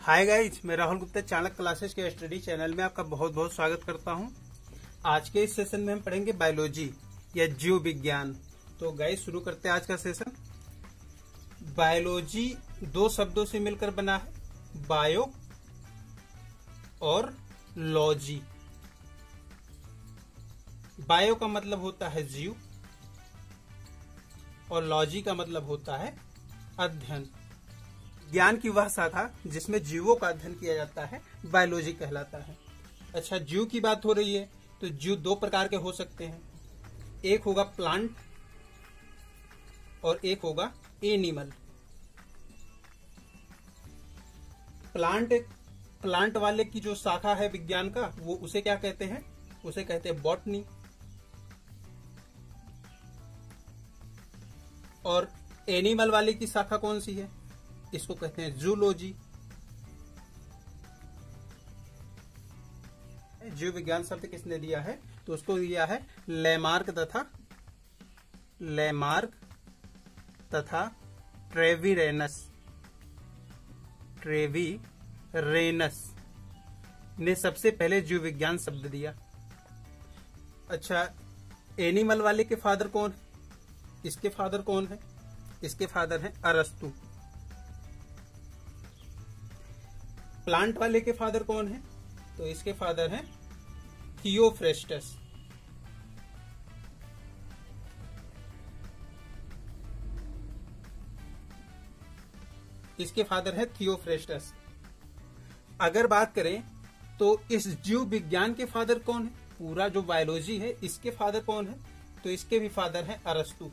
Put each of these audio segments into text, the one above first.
Hi guys, मैं Rahul Gupta Chanakya classes के study channel में आपका बहुत बहुत स्वागत करता हूं। आज के इस सेशन में हम पढ़ेंगे बायोलॉजी या जीव विज्ञान। तो गाइज शुरू करते हैं आज का सेशन। बायोलॉजी दो शब्दों से मिलकर बना है, बायो और लॉजी। बायो का मतलब होता है जीव और लॉजी का मतलब होता है अध्ययन। ज्ञान की वह शाखा जिसमें जीवों का अध्ययन किया जाता है बायोलॉजी कहलाता है। अच्छा, जीव की बात हो रही है तो जीव दो प्रकार के हो सकते हैं, एक होगा प्लांट और एक होगा एनिमल। प्लांट वाले की जो शाखा है विज्ञान का वो उसे क्या कहते हैं? उसे कहते हैं बॉटनी। और एनिमल वाले की शाखा कौन सी है? इसको कहते हैं जूलॉजी। जीव विज्ञान शब्द किसने दिया है? तो उसको दिया है लेमार्क तथा ट्रेविरेनस ने सबसे पहले जीव विज्ञान शब्द दिया। अच्छा, एनिमल वाले के फादर कौन है? इसके फादर कौन है? इसके फादर हैं अरस्तु। प्लांट वाले के फादर कौन है? तो इसके फादर हैं थियोफ्रेस्टस। इसके फादर है थियोफ्रेस्टस। अगर बात करें तो इस जीव विज्ञान के फादर कौन है? पूरा जो बायोलॉजी है इसके फादर कौन है? तो इसके भी फादर हैं अरस्तु।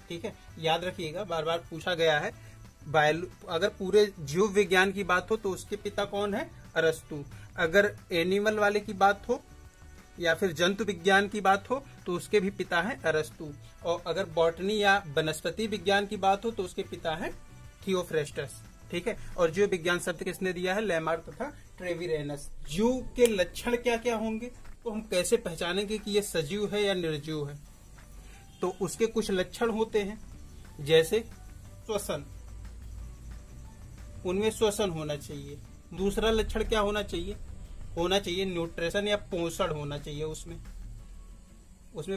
ठीक है, याद रखिएगा, बार बार पूछा गया है। अगर पूरे जीव विज्ञान की बात हो तो उसके पिता कौन है? अरस्तु। अगर एनिमल वाले की बात हो या फिर जंतु विज्ञान की बात हो तो उसके भी पिता हैं अरस्तु। और अगर बॉटनी या वनस्पति विज्ञान की बात हो तो उसके पिता हैं थियोफ्रेस्टस। ठीक है, और जीव विज्ञान शब्द किसने दिया है? लेमार्क तथा ट्रेविरेनस। जीव के लक्षण क्या क्या होंगे? तो हम कैसे पहचानेंगे कि ये सजीव है या निर्जीव है? तो उसके कुछ लक्षण होते हैं, जैसे श्वसन, उनमें श्वसन होना चाहिए। दूसरा लक्षण क्या होना चाहिए? न्यूट्रिशन या पोषण होना चाहिए, उसमें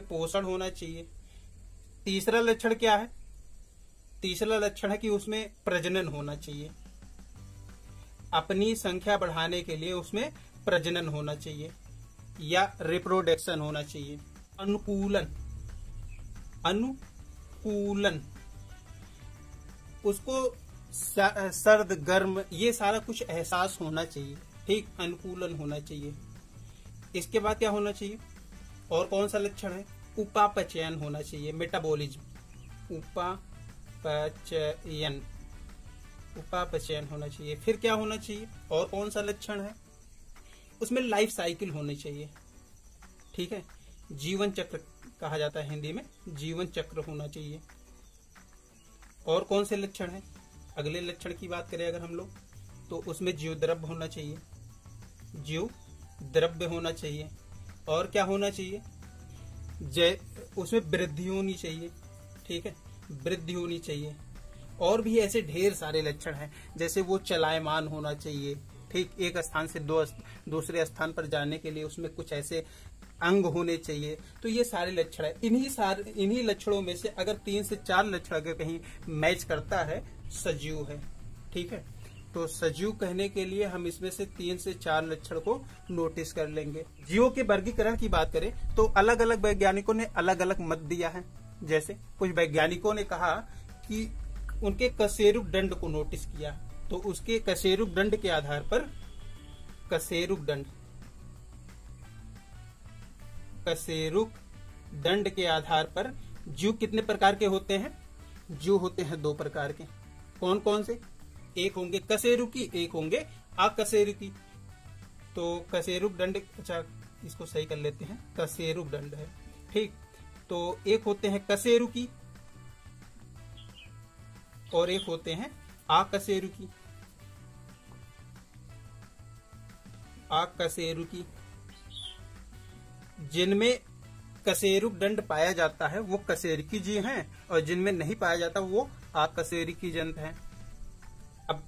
पोषण होना चाहिए। तीसरा लक्षण क्या है? तीसरा लक्षण है कि उसमें प्रजनन होना चाहिए। अपनी संख्या बढ़ाने के लिए उसमें प्रजनन होना चाहिए या रिप्रोडक्शन होना चाहिए। अनुकूलन, उसको सर्द गर्म ये सारा कुछ एहसास होना चाहिए। ठीक, अनुकूलन होना चाहिए। इसके बाद क्या होना चाहिए? और कौन सा लक्षण है? उपापचयन होना चाहिए, मेटाबॉलिज्म। उपापचयन होना चाहिए। फिर क्या होना चाहिए? और कौन सा लक्षण है? उसमें लाइफ साइकिल होनी चाहिए। ठीक है, जीवन चक्र कहा जाता है हिंदी में, जीवन चक्र होना चाहिए। और कौन से लक्षण है? अगले लक्षण की बात करें अगर हम लोग तो उसमें जीव द्रव्य होना चाहिए, जीव द्रव्य होना चाहिए। और क्या होना चाहिए? उसमें वृद्धि होनी चाहिए। ठीक है, वृद्धि होनी चाहिए। और भी ऐसे ढेर सारे लक्षण हैं, जैसे वो चलायमान होना चाहिए। ठीक, एक स्थान से दूसरे स्थान पर जाने के लिए उसमें कुछ ऐसे अंग होने चाहिए। तो ये सारे लक्षण है। इन्हीं लक्षणों में से अगर 3 से 4 लक्षण अगर कहीं मैच करता है, सजीव है। ठीक है, तो सजीव कहने के लिए हम इसमें से 3 से 4 लक्षण को नोटिस कर लेंगे। जीवों के वर्गीकरण की बात करें तो अलग अलग वैज्ञानिकों ने अलग अलग मत दिया है। जैसे कुछ वैज्ञानिकों ने कहा कि उनके कशेरुक दंड को नोटिस किया, तो उसके कशेरुक दंड के आधार पर कशेरुक दंड के आधार पर जीव कितने प्रकार के होते हैं? जीव होते हैं 2 प्रकार के। कौन कौन से? एक होंगे कशेरुकी, एक होंगे अकशेरुकी। तो कशेरुक दंड, अच्छा इसको सही कर लेते हैं, कशेरुक दंड है। ठीक, तो एक होते हैं कशेरुकी और एक होते हैं अकशेरुकी। जिनमें कशेरुक दंड पाया जाता है वो कशेरुकी जीव हैं और जिनमें नहीं पाया जाता वो अकशेरुकी जंतु हैं। अब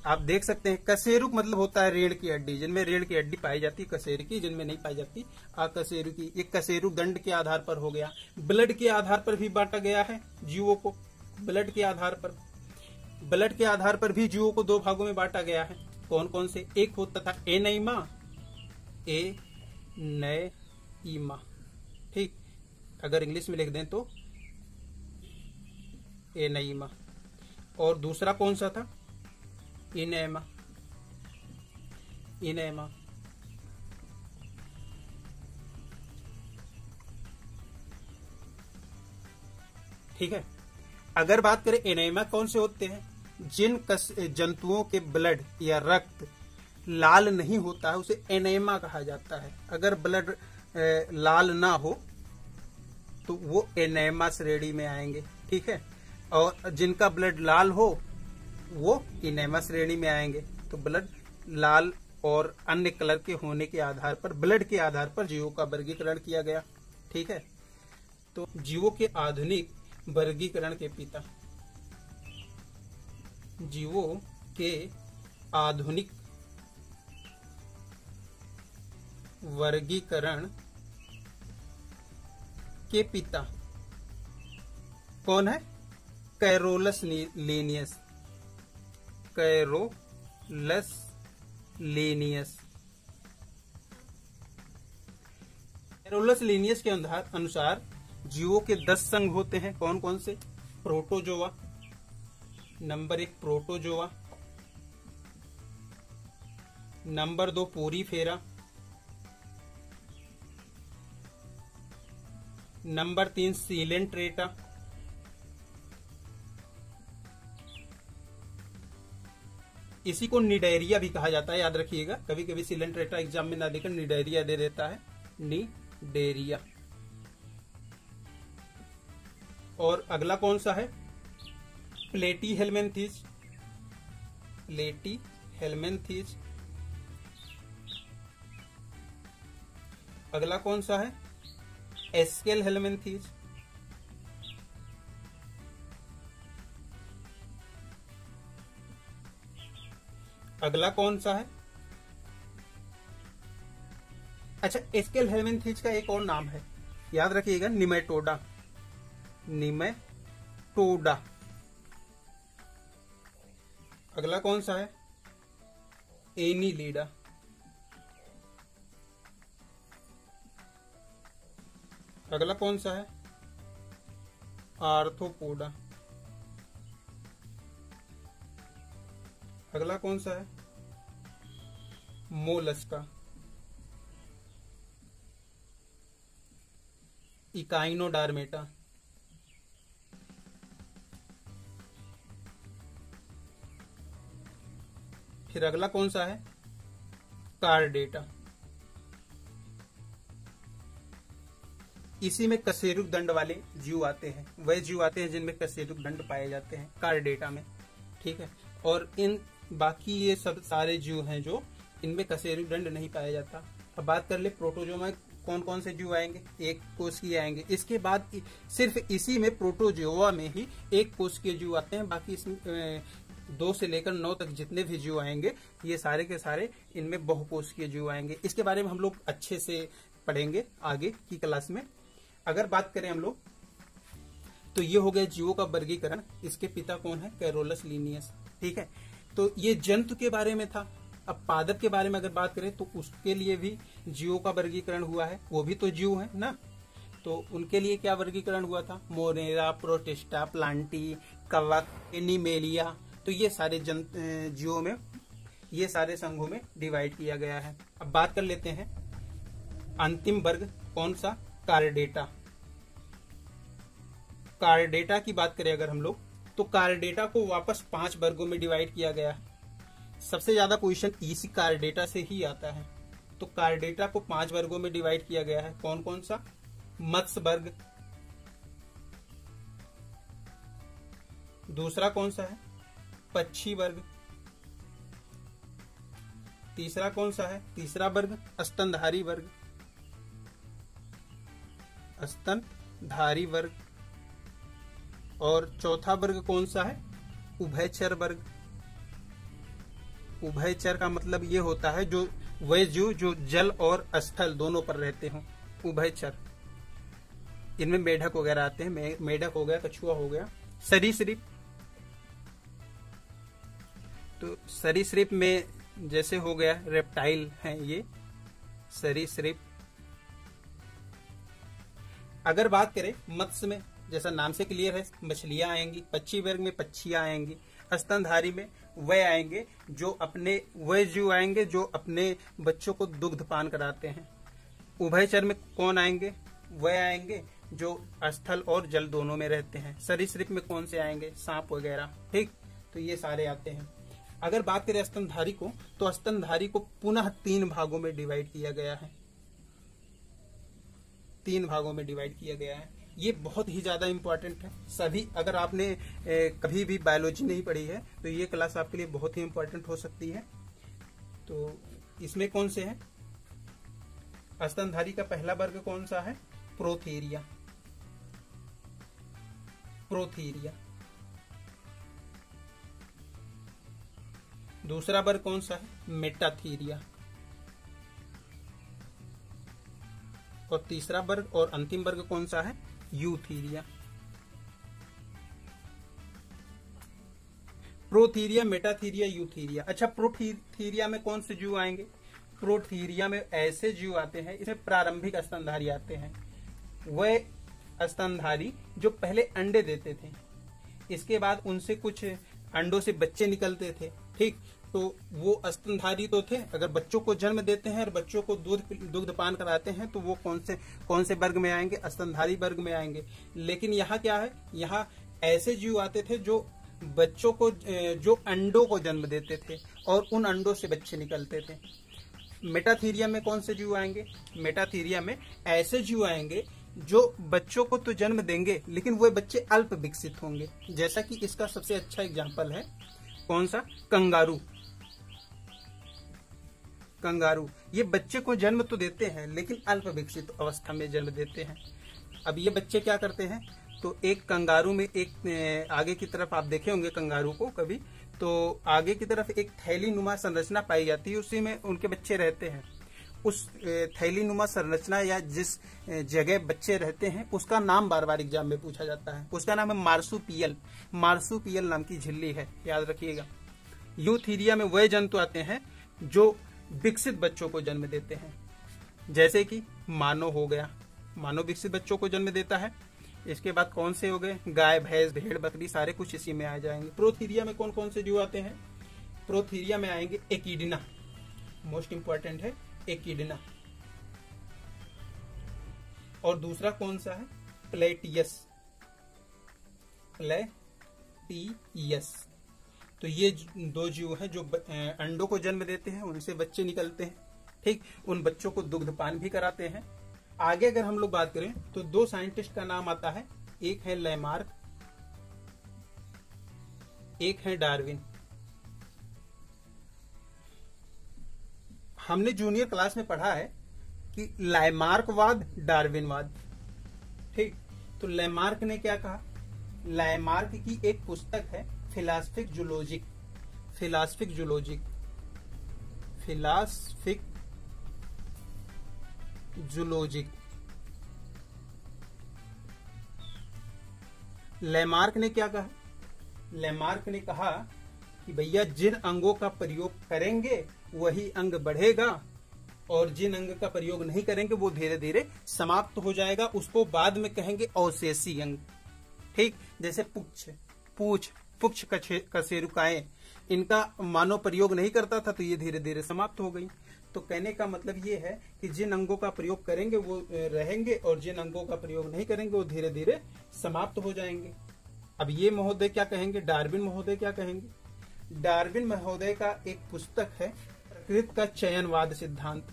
आप देख सकते हैं कशेरुक मतलब होता है रीढ़ की हड्डी, जिनमें रीढ़ की हड्डी पाई जाती है कशेरुकी की, जिनमें नहीं पाई जाती अकशेरुकी। ये कशेरुक दंड के आधार पर हो गया। ब्लड के आधार पर भी बांटा गया है जीवों को, ब्लड के आधार पर, ब्लड के आधार पर भी जीवों को दो भागों में बांटा गया है। कौन कौन से? एक होता था एनीमा, एनीमा, ठीक, अगर इंग्लिश में लिख दें तो एनीमा। और दूसरा कौन सा था? Enema, enema. ठीक है, अगर बात करें एनेमा कौन से होते हैं? जिन जंतुओं के ब्लड या रक्त लाल नहीं होता है उसे एनेमा कहा जाता है। अगर ब्लड लाल ना हो तो वो एनेमा श्रेणी में आएंगे, ठीक है। और जिनका ब्लड लाल हो वो इनेमा श्रेणी में आएंगे। तो ब्लड लाल और अन्य कलर के होने के आधार पर, ब्लड के आधार पर जीवों का वर्गीकरण किया गया, ठीक है। तो जीवों के आधुनिक वर्गीकरण के पिता, जीवों के आधुनिक वर्गीकरण के पिता कौन है? Carolus Linnaeus, Carolus Linnaeus. Carolus Linnaeus के अनुसार जीवों के 10 संघ होते हैं। कौन कौन से? Protozoa, number 1 protozoa, number 2 Porifera, number 3 Coelenterata, इसी को निडेरिया भी कहा जाता है, याद रखिएगा। कभी कभी सीलेंट्रेटा एग्जाम में ना देकर निडेरिया दे देता है, निडेरिया। और अगला कौन सा है? Platyhelminthes, Platyhelminthes. अगला कौन सा है? एस्केलहेल्मिन्थीज। अगला कौन सा है? अच्छा, एस्केलहेल्मिन्थीज का एक और नाम है, याद रखिएगा, निमेटोडा, निमेटोडा। अगला कौन सा है? एनीलिडा। अगला कौन सा है? आर्थ्रोपोडा। अगला कौन सा है? मोलस्का। इकाइनोडार्मेटा। फिर अगला कौन सा है? कार्डेटा। इसी में कशेरुक दंड वाले जीव आते हैं, वह जीव आते हैं जिनमें कशेरुक दंड पाए जाते हैं कार्डेटा में, ठीक है। और इन बाकी ये सब सारे जीव हैं जो इनमें कशेरुक दंड नहीं पाया जाता। अब बात कर ले प्रोटोजोआ में कौन कौन से जीव आएंगे? एक कोशिकीय आएंगे। इसके बाद सिर्फ इसी में प्रोटोजोआ में ही एक कोशिकीय जीव आते हैं। बाकी इसमें 2 से लेकर 9 तक जितने भी जीव आएंगे ये सारे के सारे इनमें बहुकोशिकीय जीव आएंगे। इसके बारे में हम लोग अच्छे से पढ़ेंगे आगे की क्लास में। अगर बात करें हम लोग तो ये हो गया जीवों का वर्गीकरण। इसके पिता कौन है? कैरोलस लीनियस, ठीक है। तो ये जंतु के बारे में था। अब पादप के बारे में अगर बात करें तो उसके लिए भी जीवों का वर्गीकरण हुआ है, वो भी तो जीव है ना। तो उनके लिए क्या वर्गीकरण हुआ था? मोनेरा, प्रोटिस्टा, प्लांटी, कवक, एनिमेलिया। तो ये सारे जीवों में, ये सारे संघों में डिवाइड किया गया है। अब बात कर लेते हैं अंतिम वर्ग कौन सा? कार्डेटा। कार्डेटा की बात करें अगर हम लोग तो कार्डेटा को वापस 5 वर्गों में डिवाइड किया गया है। सबसे ज्यादा क्वेश्चन इसी कार्डेटा से ही आता है। तो कार्डेटा को 5 वर्गों में डिवाइड किया गया है। कौन कौन सा? मत्स्य वर्ग, दूसरा कौन सा है? पक्षी वर्ग, तीसरा कौन सा है? तीसरा वर्ग स्तनधारी वर्ग, स्तनधारी वर्ग। और चौथा वर्ग कौन सा है? उभयचर वर्ग। उभयचर का मतलब ये होता है जो वह जीव जो जल और स्थल दोनों पर रहते हों, उभयचर। इनमें मेढक वगैरह आते हैं, मेढक हो गया, कछुआ हो गया। सरीसृप, तो सरीसृप में जैसे हो गया रेप्टाइल है ये सरीसृप। अगर बात करें मत्स्य में, जैसा नाम से क्लियर है, मछलियां आएंगी। पक्षी वर्ग में पक्षियां आएंगी। स्तनधारी में वह आएंगे जो अपने, वह जीव आएंगे जो अपने बच्चों को दुग्ध पान कराते हैं। उभयचर में कौन आएंगे? वह आएंगे जो स्थल और जल दोनों में रहते हैं। सरीसृप में कौन से आएंगे? सांप वगैरह। ठीक, तो ये सारे आते हैं। अगर बात करें स्तनधारी को, तो स्तनधारी को पुनः 3 भागों में डिवाइड किया गया है। 3 भागों में डिवाइड किया गया है। ये बहुत ही ज्यादा इंपॉर्टेंट है। सभी, अगर आपने कभी भी बायोलॉजी नहीं पढ़ी है तो ये क्लास आपके लिए बहुत ही इंपॉर्टेंट हो सकती है। तो इसमें कौन से हैं? स्तनधारी का पहला वर्ग कौन सा है? प्रोथीरिया। प्रोथीरिया। दूसरा वर्ग कौन सा है? मेटाथीरिया। और तीसरा वर्ग और अंतिम वर्ग कौन सा है? यूथीरिया। Prototheria, Metatheria, Eutheria. अच्छा, प्रोथीरिया में कौन से जीव आएंगे? प्रोथीरिया में ऐसे जीव आते हैं, इसमें प्रारंभिक स्तनधारी आते हैं। वह स्तनधारी जो पहले अंडे देते थे, इसके बाद उनसे कुछ अंडों से बच्चे निकलते थे। ठीक, तो वो स्तनधारी तो थे। अगर बच्चों को जन्म देते हैं और बच्चों को दुग्ध पान कराते हैं तो वो कौन से वर्ग में आएंगे? स्तनधारी वर्ग में आएंगे। लेकिन यहाँ क्या है? यहाँ ऐसे जीव आते थे जो बच्चों को, जो अंडों को जन्म देते थे और उन अंडों से बच्चे निकलते थे। मेटाथीरिया में कौन से जीव आएंगे? मेटाथीरिया में ऐसे जीव आएंगे जो बच्चों को तो जन्म देंगे लेकिन वो बच्चे अल्प विकसित होंगे। जैसा कि इसका सबसे अच्छा एग्जाम्पल है कौन सा? कंगारू। कंगारू ये बच्चे को जन्म तो देते हैं लेकिन अल्प विकसित अवस्था में जन्म देते हैं। अब ये बच्चे क्या करते हैं? तो एक कंगारू में एक आगे की तरफ आप देखे होंगे कंगारू को कभी, तो आगे की तरफ एक थैली नुमा संरचना पाई जाती है, उसी में उनके बच्चे रहते हैं। उस थैली नुमा संरचना या जिस जगह बच्चे रहते हैं उसका नाम बार बार एग्जाम में पूछा जाता है। उसका नाम है मार्सुपियल। मार्सुपियल नाम की झिल्ली है, याद रखिएगा। यूथीरिया में वह जंतु आते हैं जो विकसित बच्चों को जन्म देते हैं, जैसे कि मानव हो गया। मानव विकसित बच्चों को जन्म देता है। इसके बाद कौन से हो गए? गाय, भैंस, भेड़, बकरी, सारे कुछ इसी में आ जाएंगे। प्रोथीरिया में कौन कौन से जीव आते हैं? प्रोथीरिया में आएंगे एकिडना, मोस्ट इंपॉर्टेंट है एकिडना। और दूसरा कौन सा है? प्लेटियस। प्लेटियस। तो ये 2 जीव हैं जो अंडों को जन्म देते हैं, उनसे बच्चे निकलते हैं। ठीक, उन बच्चों को दुग्धपान भी कराते हैं। आगे अगर हम लोग बात करें तो 2 साइंटिस्ट का नाम आता है, एक है लैमार्क, एक है डार्विन। हमने जूनियर क्लास में पढ़ा है कि लैमार्कवाद, डार्विनवाद। ठीक, तो लैमार्क ने क्या कहा? लैमार्क की एक पुस्तक है फिलासफिक जूलॉजिक। फिलासफिक zoologic, फिलासफिक zoologic. लैमार्क ने क्या कहा? लैमार्क ने कहा कि भैया जिन अंगों का प्रयोग करेंगे वही अंग बढ़ेगा और जिन अंग का प्रयोग नहीं करेंगे वो धीरे धीरे समाप्त हो जाएगा। उसको बाद में कहेंगे अवशेषी अंग। ठीक, जैसे पूछ, कशेरुकाएं, इनका मानव प्रयोग नहीं करता था तो ये धीरे धीरे समाप्त हो गई। तो कहने का मतलब ये है कि जिन अंगों का प्रयोग करेंगे वो रहेंगे और जिन अंगों का प्रयोग नहीं करेंगे वो धीरे धीरे समाप्त हो जाएंगे। अब ये महोदय क्या कहेंगे? डार्विन महोदय क्या कहेंगे? डार्विन महोदय का एक पुस्तक है प्रकृति का चयनवाद सिद्धांत,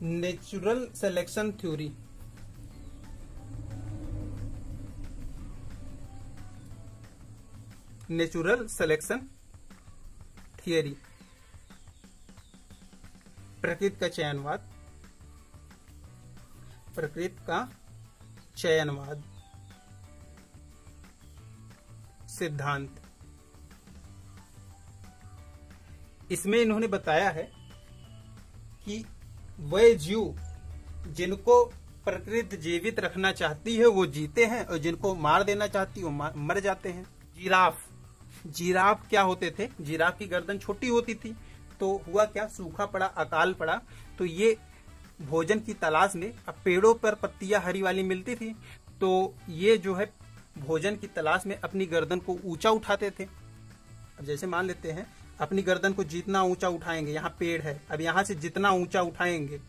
natural selection theory. Natural selection theory, प्रकृति का चयनवाद, प्रकृति का चयनवाद सिद्धांत। इसमें इन्होंने बताया है कि वह जीव जिनको प्रकृति जीवित रखना चाहती है वो जीते हैं और जिनको मार देना चाहती है वो मर जाते हैं। जिराफ क्या होते थे, जिराफ की गर्दन छोटी होती थी, तो हुआ क्या, सूखा पड़ा, अकाल पड़ा, तो ये भोजन की तलाश में, अब पेड़ों पर पत्तियां हरी वाली मिलती थी, तो ये जो है भोजन की तलाश में अपनी गर्दन को ऊंचा उठाते थे। अब जैसे मान लेते हैं अपनी गर्दन को जितना ऊंचा उठाएंगे, यहाँ पेड़ है, अब यहाँ से जितना ऊंचा उठाएंगे,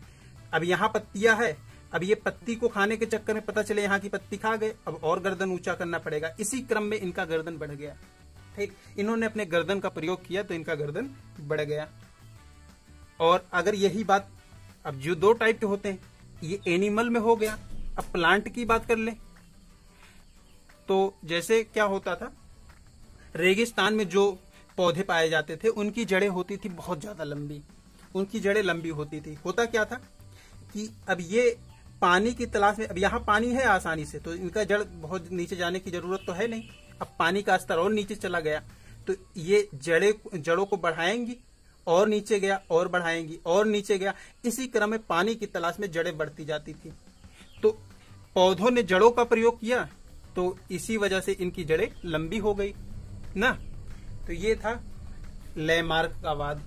अब यहाँ पत्तियां है, अब ये पत्ती को खाने के चक्कर में पता चले यहाँ की पत्ती खा गए, अब और गर्दन ऊंचा करना पड़ेगा। इसी क्रम में इनका गर्दन बढ़ गया। ठीक, इन्होंने अपने गर्दन का प्रयोग किया तो इनका गर्दन बढ़ गया। और अगर यही बात, अब जो दो टाइप के होते हैं, ये एनिमल में हो गया। अब प्लांट की बात कर ले तो जैसे क्या होता था, रेगिस्तान में जो पौधे पाए जाते थे उनकी जड़ें होती थी बहुत ज्यादा लंबी, उनकी जड़ें लंबी होती थी। होता क्या था कि अब ये पानी की तलाश में, अब यहाँ पानी है आसानी से, तो इनका जड़ बहुत नीचे जाने की जरूरत तो है नहीं। अब पानी का स्तर और नीचे चला गया तो ये जड़ों को बढ़ाएंगी, और नीचे गया और बढ़ाएंगी और नीचे गया, इसी क्रम में पानी की तलाश में जड़ें बढ़ती जाती थी। तो पौधों ने जड़ों का प्रयोग किया तो इसी वजह से इनकी जड़ें लंबी हो गई ना। तो ये था लैमार्क का वाद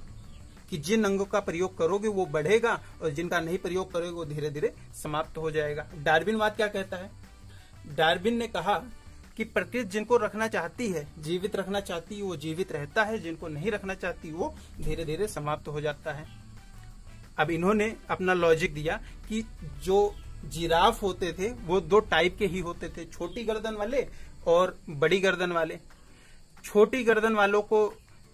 कि जिन अंगों का प्रयोग करोगे वो बढ़ेगा और जिनका नहीं प्रयोग करोगे वो धीरे धीरे समाप्त हो जाएगा। डार्विनवाद क्या कहता है, डार्विन ने कहा कि प्रकृति जिनको रखना चाहती है, जीवित रखना चाहती है, वो जीवित रहता है, जिनको नहीं रखना चाहती वो धीरे धीरे समाप्त हो जाता है। अब इन्होंने अपना लॉजिक दिया कि जो जिराफ होते थे वो दो टाइप के ही होते थे, छोटी गर्दन वाले और बड़ी गर्दन वाले। छोटी गर्दन वालों को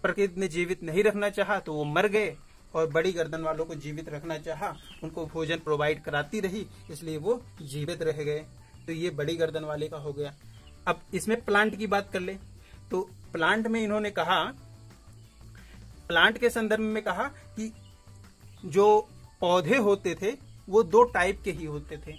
प्रकृति ने जीवित नहीं रखना चाहा तो वो मर गए, और बड़ी गर्दन वालों को जीवित रखना चाहा, उनको भोजन प्रोवाइड कराती रही, इसलिए वो जीवित रह गए। तो ये बड़ी गर्दन वाले का हो गया। अब इसमें प्लांट की बात कर ले तो प्लांट में इन्होंने कहा, प्लांट के संदर्भ में कहा कि जो पौधे होते थे वो दो टाइप के ही होते थे,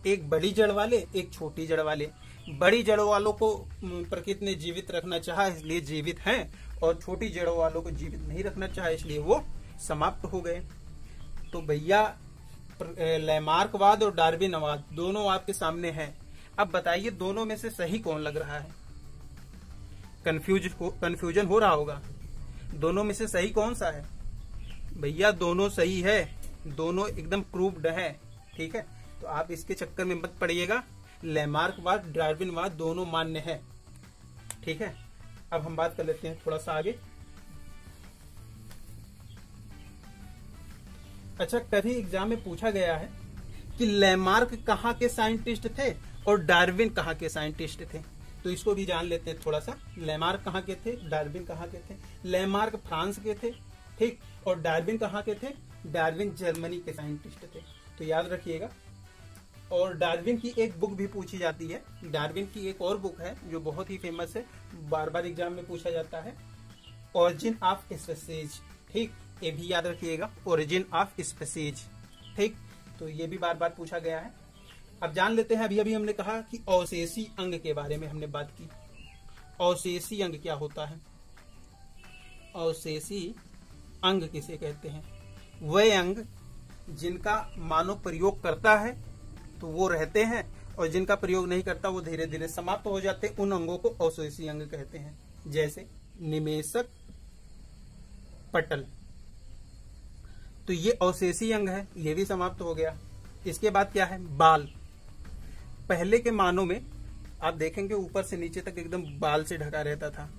एक बड़ी जड़ वाले, एक छोटी जड़ वाले। बड़ी जड़ों वालों को प्रकृति ने जीवित रखना चाहा इसलिए जीवित हैं, और छोटी जड़ों वालों को जीवित नहीं रखना चाहा इसलिए वो समाप्त हो गए। तो भैया लैमार्कवाद और डार्विनवाद दोनों आपके सामने हैं। अब बताइए दोनों में से सही कौन लग रहा है? कंफ्यूजन हो रहा होगा, दोनों में से सही कौन सा है? भैया दोनों सही है, दोनों एकदम प्रूव्ड है। ठीक है, तो आप इसके चक्कर में मत पड़िएगा। लैमार्कवाद, डार्विनवाद दोनों मान्य है। ठीक है, अब हम बात कर लेते हैं थोड़ा सा आगे। अच्छा, कभी एग्जाम में पूछा गया है कि लैमार्क कहाँ के साइंटिस्ट थे और डार्विन कहाँ के साइंटिस्ट थे, तो इसको भी जान लेते हैं थोड़ा सा। लैमार्क कहाँ के थे, डार्विन कहाँ के थे? लैमार्क फ्रांस के थे, ठीक, और डार्विन कहाँ के थे? डार्विन जर्मनी के साइंटिस्ट थे, तो याद रखिएगा। और डार्विन की एक बुक भी पूछी जाती है, डार्विन की एक और बुक है जो बहुत ही फेमस है, बार बार एग्जाम में पूछा जाता है, ओरिजिन ऑफ स्पीसीज। ठीक, ये भी याद रखिएगा, ओरिजिन ऑफ स्पीसीज। ठीक, तो ये भी बार बार पूछा गया है। अब जान लेते हैं, अभी अभी हमने कहा कि अवशेषी अंग के बारे में हमने बात की। अवशेषी अंग क्या होता है? अवशेषी अंग किसे कहते हैं? वह अंग जिनका मानव प्रयोग करता है तो वो रहते हैं, और जिनका प्रयोग नहीं करता वो धीरे धीरे समाप्त हो जाते हैं, उन अंगों को अवशेषी अंग कहते हैं। जैसे निमेषक, पटल, तो ये अवशेषी अंग है, ये भी समाप्त हो गया। इसके बाद क्या है? बाल। पहले के मानव में आप देखेंगे ऊपर से नीचे तक एकदम बाल से ढका रहता था,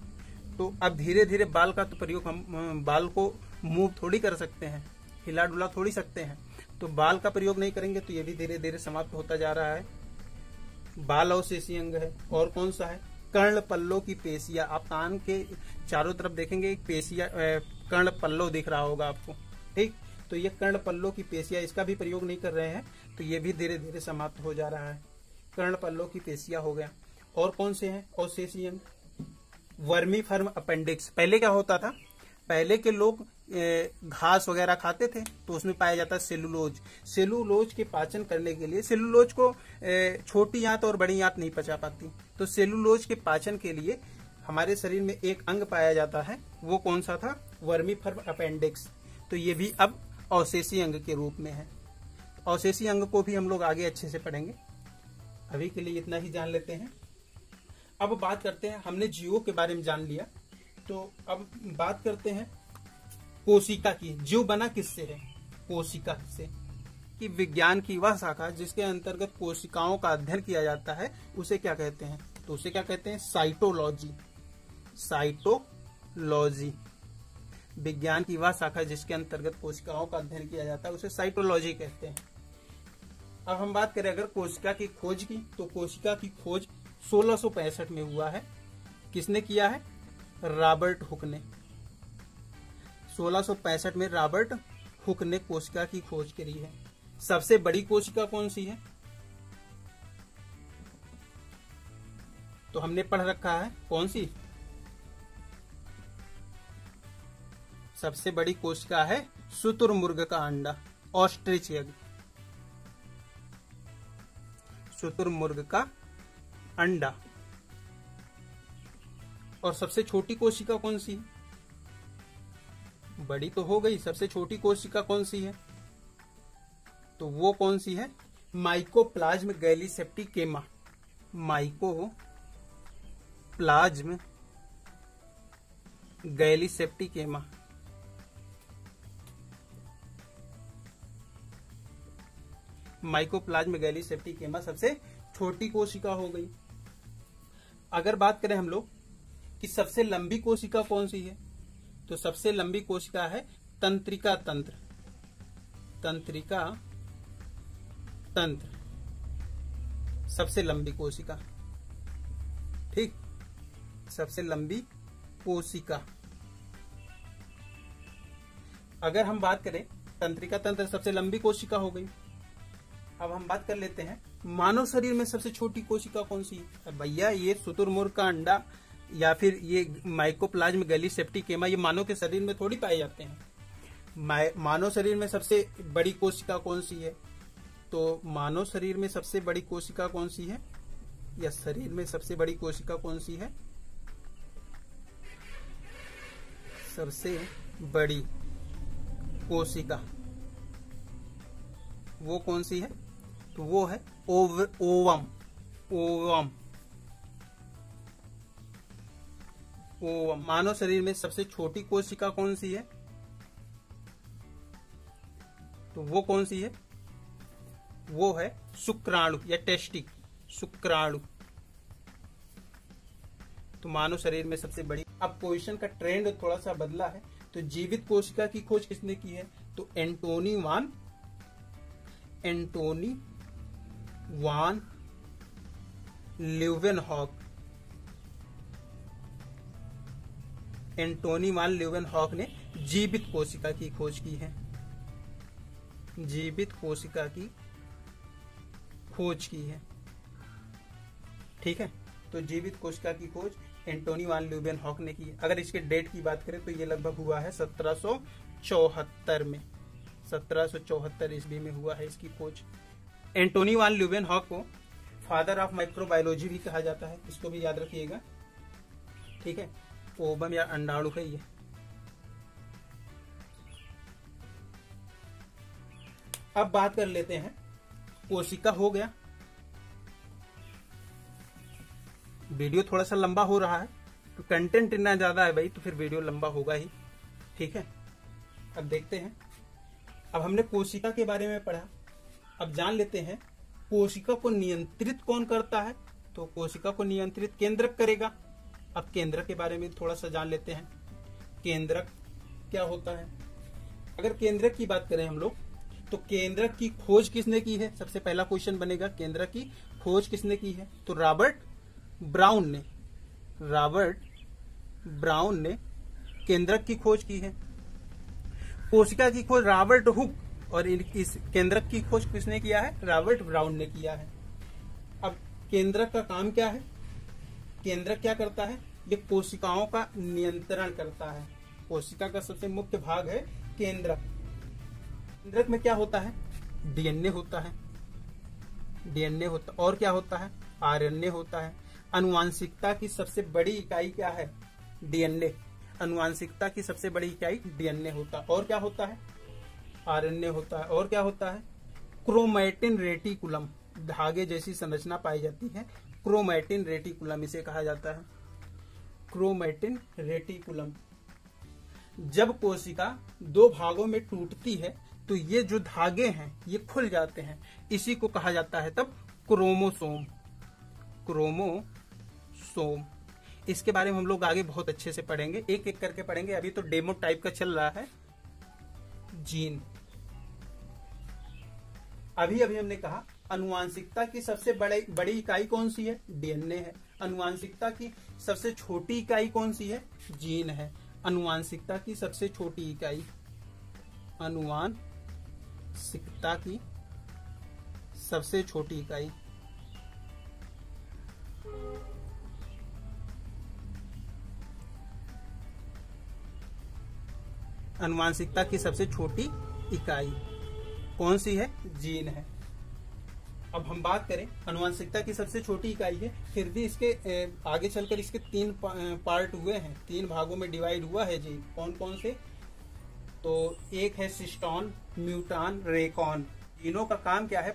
तो अब धीरे धीरे बाल का तो प्रयोग, हम बाल को मूव थोड़ी कर सकते हैं, हिला डुला थोड़ी सकते हैं, तो बाल का प्रयोग नहीं करेंगे तो ये भी धीरे धीरे समाप्त होता जा रहा है। बाल अवशेषी अंग है। और कौन सा है? कर्ण पल्लों की पेशियां। आप कान के चारों तरफ देखेंगे एक पेशिया, कर्ण पल्लो दिख रहा होगा आपको। ठीक, तो ये कर्ण पल्लों की पेशियां, इसका भी प्रयोग नहीं कर रहे हैं, तो ये भी धीरे धीरे समाप्त हो जा रहा है। कर्ण पल्लों की पेशियां हो गया। और कौन से हैं अवशेषी अंग? वर्मीफर्म अपेंडिक्स। पहले क्या होता था? पहले के लोग घास वगैरह खाते थे तो उसमें पाया जाता है सेलुलोज। सेलुलोज के पाचन करने के लिए, सेलुलोज को छोटी आंत और बड़ी आंत नहीं पचा पाती, तो सेलुलोज के पाचन के लिए हमारे शरीर में एक अंग पाया जाता है, वो कौन सा था? वर्मीफर्म अपेंडिक्स। तो ये भी अब अवशेषी अंग के रूप में है। अवशेषी अंग को भी हम लोग आगे अच्छे से पढ़ेंगे, अभी के लिए इतना ही जान लेते हैं। अब बात करते हैं, हमने जीवों के बारे में जान लिया, तो अब बात करते हैं कोशिका की। जीव बना किससे है? कोशिका से। कि विज्ञान की वह शाखा जिसके अंतर्गत कोशिकाओं का अध्ययन किया जाता है, उसे क्या कहते हैं? तो उसे क्या कहते हैं? साइटोलॉजी। साइटोलॉजी। विज्ञान की वह शाखा जिसके अंतर्गत कोशिकाओं का अध्ययन किया जाता है, उसे साइटोलॉजी कहते हैं। अब हम बात करें अगर कोशिका की खोज की, तो कोशिका की खोज 1665 में हुआ है। किसने किया है? रॉबर्ट हुक ने। 1665 में रॉबर्ट हुक ने कोशिका की खोज करी है। सबसे बड़ी कोशिका कौन सी है? तो हमने पढ़ रखा है, कौन सी? सबसे बड़ी कोशिका है शुतुरमुर्ग का अंडा, ऑस्ट्रिच एग। शुतुरमुर्ग का अंडा। और सबसे छोटी कोशिका कौन सी है? बड़ी तो हो गई, सबसे छोटी कोशिका कौन सी है? तो वो कौन सी है? माइकोप्लाज्म गैलीसेप्टिकेमा। माइकोप्लाज्म गैलीसेप्टिकेमा। माइकोप्लाज्म गैलीसेप्टिकेमा सबसे छोटी कोशिका हो गई। अगर बात करें हम लोग कि सबसे लंबी कोशिका कौन सी है, तो सबसे लंबी कोशिका है तंत्रिका तंत्र। तंत्रिका तंत्र सबसे लंबी कोशिका। ठीक, सबसे लंबी कोशिका। अगर हम बात करें तंत्रिका तंत्र सबसे लंबी कोशिका हो गई। अब हम बात कर लेते हैं मानव शरीर में सबसे छोटी कोशिका कौन सी है? भैया ये शुतुरमुर्ग का अंडा या फिर ये माइकोप्लाज्म गैलीसेप्टिकेमा, ये मानव के शरीर में थोड़ी पाए जाते हैं। मानव शरीर में सबसे बड़ी कोशिका कौन सी है? तो मानव शरीर में सबसे बड़ी कोशिका कौन सी है, या शरीर में सबसे बड़ी कोशिका कौन सी है? सबसे बड़ी कोशिका वो कौन सी है? तो वो है ओवम। ओवम। मानव शरीर में सबसे छोटी कोशिका कौन सी है? तो वो कौन सी है? वो है शुक्राणु या टेस्टिक। शुक्राणु। तो मानव शरीर में सबसे बड़ी। अब क्वेश्चन का ट्रेंड थोड़ा सा बदला है, तो जीवित कोशिका की खोज किसने की है? तो एंटोनी वान ल्यूवेनहॉक। एंटोनी वान ल्यूवेनहॉक ने जीवित कोशिका की खोज की है। जीवित कोशिका की खोज की है। ठीक है, तो जीवित कोशिका की खोज एंटोनी वान ल्यूवेनहॉक ने की है। अगर इसके डेट की बात करें तो ये लगभग हुआ है 1774 में। 1774 ईस्वी में हुआ है इसकी खोज। एंटोनी वान ल्यूवेनहॉक को फादर ऑफ माइक्रोबायोलॉजी भी कहा जाता है, इसको भी याद रखिएगा। ठीक है, ओवम या अंडाणु है ये। अब बात कर लेते हैं, कोशिका हो गया। वीडियो थोड़ा सा लंबा हो रहा है, तो कंटेंट इतना ज्यादा है भाई, तो फिर वीडियो लंबा होगा ही। ठीक है, अब देखते हैं। अब हमने कोशिका के बारे में पढ़ा, अब जान लेते हैं कोशिका को नियंत्रित कौन करता है। तो कोशिका को नियंत्रित केंद्रक करेगा। अब केंद्रक के बारे में थोड़ा सा जान लेते हैं, केंद्रक क्या होता है। अगर केंद्रक की बात करें हम लोग, तो केंद्रक की खोज किसने की है? सबसे पहला क्वेश्चन बनेगा, केंद्रक की खोज किसने की है? तो रॉबर्ट ब्राउन ने। रॉबर्ट ब्राउन ने केंद्रक की खोज की है। कोशिका की खोज रॉबर्ट हुक, और इस केंद्रक की खोज किसने किया है? रॉबर्ट ब्राउन ने किया है। अब केंद्रक का काम क्या है? केंद्रक क्या करता है? ये कोशिकाओं का नियंत्रण करता है। कोशिका का सबसे मुख्य भाग है केंद्रक। केंद्रक में क्या होता है? डीएनए होता है। डीएनए होता, और क्या होता है? आरएनए होता है। अनुवांशिकता की सबसे बड़ी इकाई क्या है? डीएनए। अनुवांशिकता की सबसे बड़ी इकाई डीएनए होता है। और क्या होता है? आरएनए होता है। और क्या होता है? क्रोमैटिन रेटिकुलम, धागे जैसी संरचना पाई जाती है। क्रोमैटिन रेटिकुलम इसे कहा जाता है। Chromatin reticulum. जब कोशिका दो भागों में टूटती है तो ये जो धागे हैं ये खुल जाते हैं, इसी को कहा जाता है तब क्रोमोसोम। क्रोमोसोम, इसके बारे में हम लोग आगे बहुत अच्छे से पढ़ेंगे, एक एक करके पढ़ेंगे। अभी तो डेमो टाइप का चल रहा है। जीन। अभी हमने कहा अनुवांशिकता की सबसे बड़ी इकाई कौन सी है? डीएनए है। अनुवांशिकता की सबसे छोटी इकाई कौन सी है? जीन है। अनुवांशिकता की सबसे छोटी इकाई, अनुवांशिकता की सबसे छोटी इकाई अनुवांशिकता की सबसे छोटी इकाई कौन सी है? जीन है। अब हम बात करें, अनुवांशिकता की सबसे छोटी इकाई है, फिर भी इसके आगे चलकर इसके 3 पार्ट हुए हैं, 3 भागों में डिवाइड हुआ है जीन। कौन कौन से? तो एक है सिस्टोन, म्यूटान, रेकॉन। इनों का काम क्या है?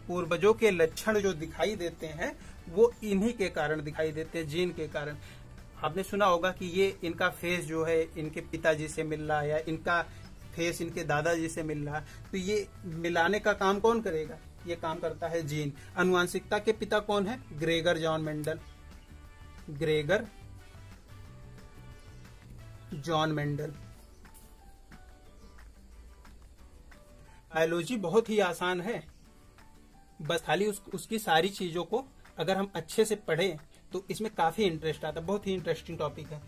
पूर्वजों के लक्षण जो दिखाई देते हैं वो इन्हीं के कारण दिखाई देते हैं, जीन के कारण। आपने सुना होगा कि ये इनका फेस जो है इनके पिताजी से मिल रहा है या इनका फेस इनके दादाजी से मिल रहा है, तो ये मिलाने का काम कौन करेगा? ये काम करता है जीन। अनुवांशिकता के पिता कौन है? Gregor John Mendel. Gregor John Mendel. Biology बहुत ही आसान है, बस खाली उसकी सारी चीजों को अगर हम अच्छे से पढ़ें तो इसमें काफी इंटरेस्ट आता है। बहुत ही इंटरेस्टिंग टॉपिक है।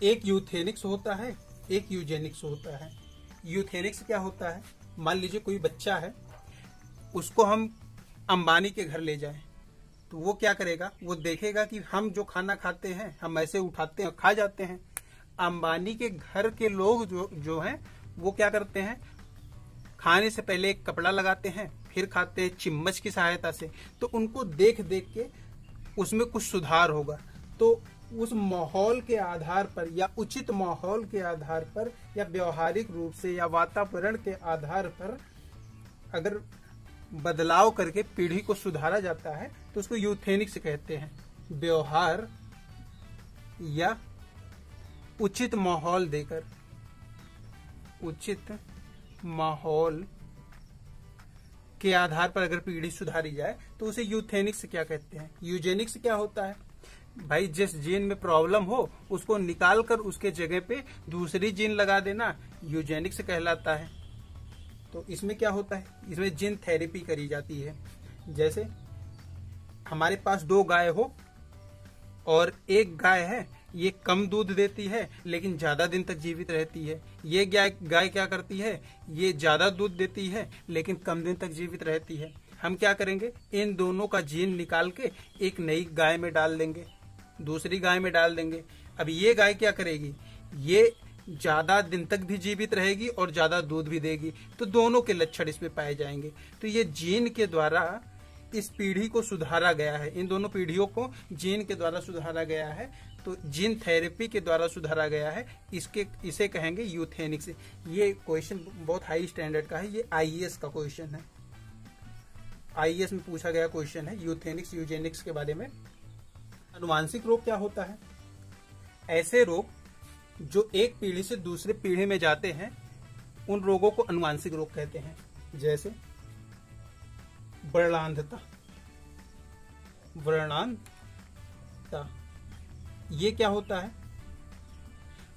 एक यूथेनिक्स होता है, एक यूजेनिक्स होता है। यूथेनिक्स क्या होता है? मान लीजिए कोई बच्चा है, उसको हम अंबानी के घर ले जाएं, तो वो क्या करेगा? वो देखेगा कि हम जो खाना खाते हैं हम ऐसे उठाते हैं, खा जाते हैं। अंबानी के घर के लोग जो हैं वो क्या करते हैं? खाने से पहले एक कपड़ा लगाते हैं, फिर खाते हैं चिम्मच की सहायता से। तो उनको देख देख के उसमें कुछ सुधार होगा। तो उस माहौल के आधार पर या उचित माहौल के आधार पर या व्यवहारिक रूप से या वातावरण के आधार पर अगर बदलाव करके पीढ़ी को सुधारा जाता है तो उसको यूथेनिक्स कहते हैं। व्यवहार या उचित माहौल देकर, उचित माहौल के आधार पर अगर पीढ़ी सुधारी जाए तो उसे यूथेनिक्स क्या कहते हैं। यूजेनिक्स क्या होता है? भाई जिस जीन में प्रॉब्लम हो उसको निकाल कर उसके जगह पे दूसरी जीन लगा देना यूजेनिक्स कहलाता है। तो इसमें क्या होता है? इसमें जीन थेरेपी करी जाती है। जैसे हमारे पास 2 गाय हो और एक गाय है, ये कम दूध देती है लेकिन ज्यादा दिन तक जीवित रहती है। ये गाय क्या करती है? ये ज्यादा दूध देती है लेकिन कम दिन तक जीवित रहती है। हम क्या करेंगे? इन दोनों का जीन निकाल के एक नई गाय में डाल देंगे, दूसरी गाय में डाल देंगे। अब ये गाय क्या करेगी? ये ज्यादा दिन तक भी जीवित रहेगी और ज्यादा दूध भी देगी। तो दोनों के लक्षण इसमें पाए जाएंगे। तो ये जीन के द्वारा इस पीढ़ी को सुधारा गया है, इन दोनों पीढ़ियों को जीन के द्वारा सुधारा गया है। तो जीन थेरेपी के द्वारा सुधारा गया है, इसे कहेंगे यूथेनिक्स। ये क्वेश्चन बहुत हाई स्टैंडर्ड का है, ये आईएएस का क्वेश्चन है, आईएएस में पूछा गया क्वेश्चन है यूथेनिक्स यूजेनिक्स के बारे में। अनुवांशिक रोग क्या होता है? ऐसे रोग जो एक पीढ़ी से दूसरे पीढ़ी में जाते हैं उन रोगों को अनुवांशिक रोग कहते हैं। जैसे वर्णांधता, वर्णांधता ये क्या होता है?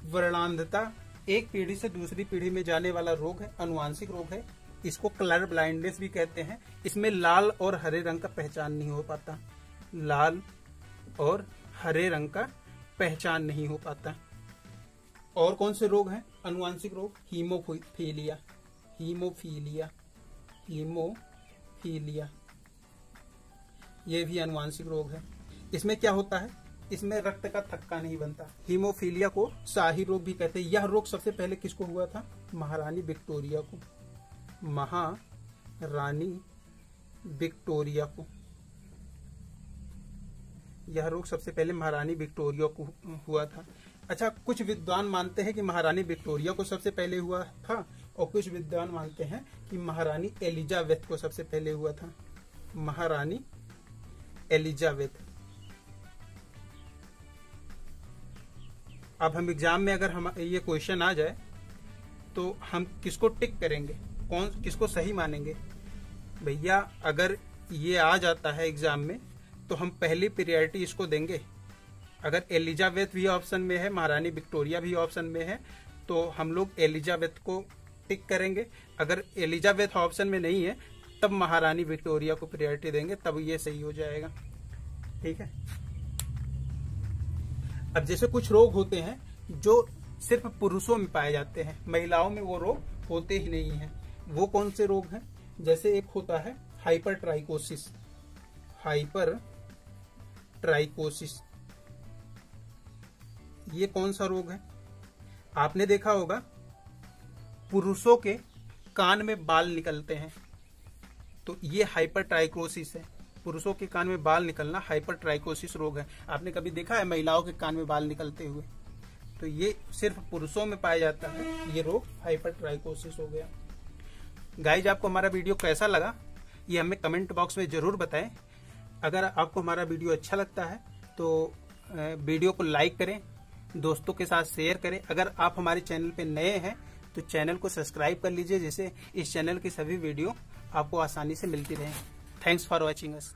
वर्णांधता एक पीढ़ी से दूसरी पीढ़ी में जाने वाला रोग है, अनुवांशिक रोग है। इसको कलर ब्लाइंडनेस भी कहते हैं। इसमें लाल और हरे रंग का पहचान नहीं हो पाता, लाल और हरे रंग का पहचान नहीं हो पाता। और कौन से रोग हैं अनुवांशिक रोग? हीमोफीलिया, हीमोफीलिया, हीमोफीलिया ये भी अनुवांशिक रोग है। इसमें क्या होता है? इसमें रक्त का थक्का नहीं बनता। हीमोफीलिया को शाही रोग भी कहते हैं। यह रोग सबसे पहले किसको हुआ था? महारानी विक्टोरिया को, महारानी विक्टोरिया को। यह रोग सबसे पहले महारानी विक्टोरिया को हुआ था। अच्छा, कुछ विद्वान मानते हैं कि महारानी विक्टोरिया को सबसे पहले हुआ था और कुछ विद्वान मानते हैं कि महारानी एलिजाबेथ को सबसे पहले हुआ था। महारानी एलिजाबेथ। अब हम एग्जाम में अगर हम ये क्वेश्चन आ जाए तो हम किसको टिक करेंगे, किसको सही मानेंगे? भैया अगर ये आ जाता है एग्जाम में तो हम पहली प्रायोरिटी इसको देंगे। अगर एलिजाबेथ भी ऑप्शन में है, महारानी विक्टोरिया भी ऑप्शन में है, तो हम लोग एलिजाबेथ को टिक करेंगे। अगर एलिजाबेथ ऑप्शन में नहीं है तब महारानी विक्टोरिया को प्रायोरिटी देंगे, तब ये सही हो जाएगा। ठीक है। अब जैसे कुछ रोग होते हैं जो सिर्फ पुरुषों में पाए जाते हैं, महिलाओं में वो रोग होते ही नहीं है। वो कौन से रोग हैं? जैसे एक होता है हाइपरट्राइकोसिस। हाइपरट्राइकोसिस ये कौन सा रोग है? आपने देखा होगा पुरुषों के कान में बाल निकलते हैं, तो ये हाइपरट्राइकोसिस है। पुरुषों के कान में बाल निकलना हाइपरट्राइकोसिस रोग है। आपने कभी देखा है महिलाओं के कान में बाल निकलते हुए? तो ये सिर्फ पुरुषों में पाया जाता है, ये रोग हाइपरट्राइकोसिस हो गया। गाइज, आपको हमारा वीडियो कैसा लगा ये हमें कमेंट बॉक्स में जरूर बताएं। अगर आपको हमारा वीडियो अच्छा लगता है तो वीडियो को लाइक करें, दोस्तों के साथ शेयर करें। अगर आप हमारे चैनल पे नए हैं तो चैनल को सब्सक्राइब कर लीजिए, जिससे इस चैनल की सभी वीडियो आपको आसानी से मिलती रहे। Thanks for watching us.